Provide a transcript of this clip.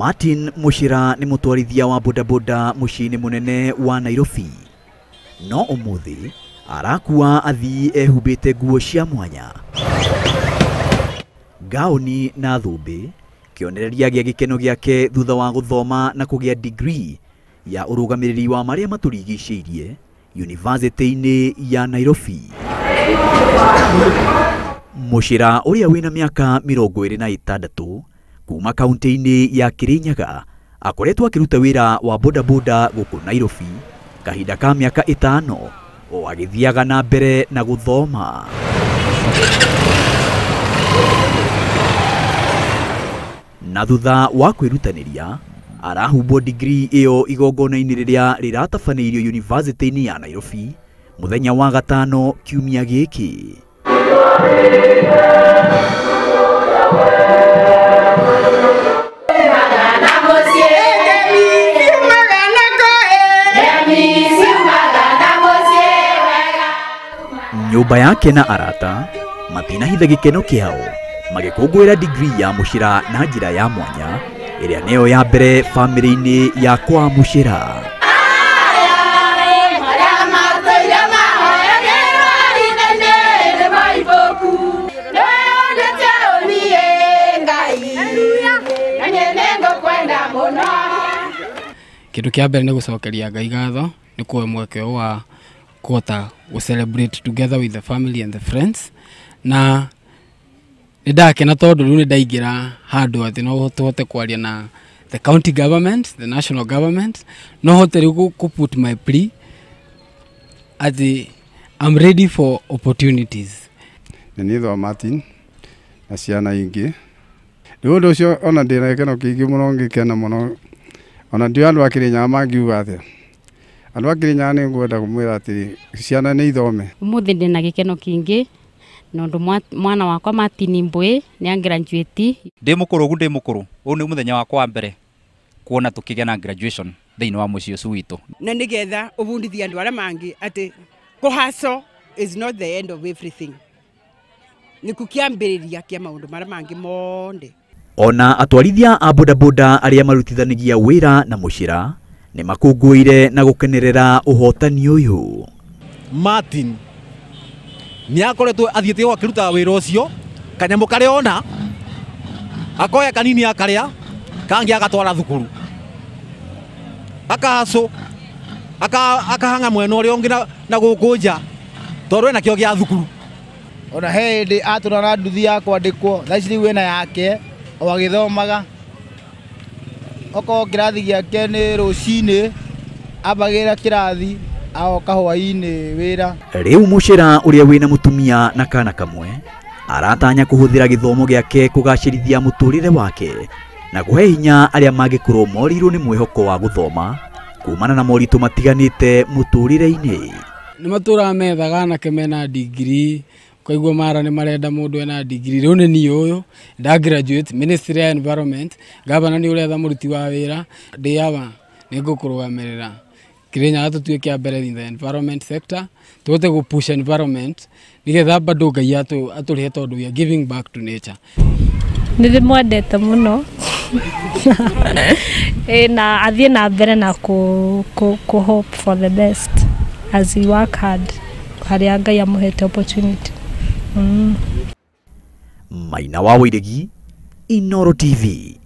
Martin Muchira ni mutwarithia wa bodaboda muciini munene wa Nairobi. No umuthi arakua athii ehumbite nguo cia mwanya, gauni na thumbi, kionereria gia gikeno giake thutha wa guthoma na kugia degree ya urugamiriri wa maria maturigicĩirie University-ini ya Nairobi. Muchira uria wina miaka 26 kuma kaunti-ini ya Kirinyaga akoretwo akiruta wira wa bodaboda guku Nairobi kahinda ka miaka 5 o agithiaga na mbere na guthoma. Na thutha wa kwirutaniria arahumbo degree iyo igongona-ini riria riratabanĩirio University-ini ya Nairobi muthenya wa gatano kiumia giki. Nyumba yake na arata matinahitha gikeno kiao magikũngũĩra degree ya Muchira na njĩra ya mwanya ĩrĩa nĩyo ya mbere family-ini ya kwa Muchira. Kindu kia mbere ni gucokeria Ngai ngatho ni kuwe mweke wa kuhota to celebrate together with the family and the friends, na ndakena tondu riu ni ndaingira handu ati no hote kwaria na the county government, the national government, no hote riu ku put my plea ati I'm ready for opportunities. Nitho Martin na ciana ingi riu undu ucio ona ndina gikeno kiingi muno ngikena muno ona ndio andu akirinya mangiuga atia andu akirinya ni ngwenda kumwira ati ciana ni ithome. Umuthi ndina gikeno kiingi nondu mwana wakwa Martin Mbui ni angraduate. Ndi mukuru u ni muthenya wakwa wa mbere kuona tukigea na graduation thiini wa muciĩ ucio witu, na nigetha ubundithia andu aria mangi ati kuhaso is not the end of everything, ni kukiambiriria kia maundu maria mangi monde. Ona atwarithia a bodaboda aria marutithanagia wira na Muchira ni makũngũĩire na gukenerera uhotani uyu. Martin ni akoretwo athiĩte o akiruta wira ucio kanyamu karia ona akoya kanini akaria kangi agatwara thukuru akahaso akahanga mwena uria ungi na gukunja tondu ena kio gia thukuru. Ona hindi atura na nduthi ya kwandikwo thaici riu ena yake o agithomaga oko kirathi giake ni rucini abagira kirathi aoka hwaini wira. Riu Muchira uria wina mutumia na kana kamwe aratanya kuhuthira githomo giake kugacirithia muturire wake na kuhe hinya aria magikorwo morirwo ni mwihoko wa guthoma kumana na moritu matiganite muturire-ini. Ni matura methaga na kemena degree kaigwa mara ni marenda mundu ena degree. Riu ni ni uyu nda graduate Ministry ya Environment, gavana ni uretha muruti wa wira ndiaba ni ngukurugamirira Kirinyaga tutuike mbere in the environment sector, tuote go push environment nigetha bado Ngai aturihe tondu we are giving back to nature. Nithimwendete muno na athie na mbere na ku hope for the best as we work hard haria Ngai amuhete opportunity. Maina wa Wairegi, Inooro TV.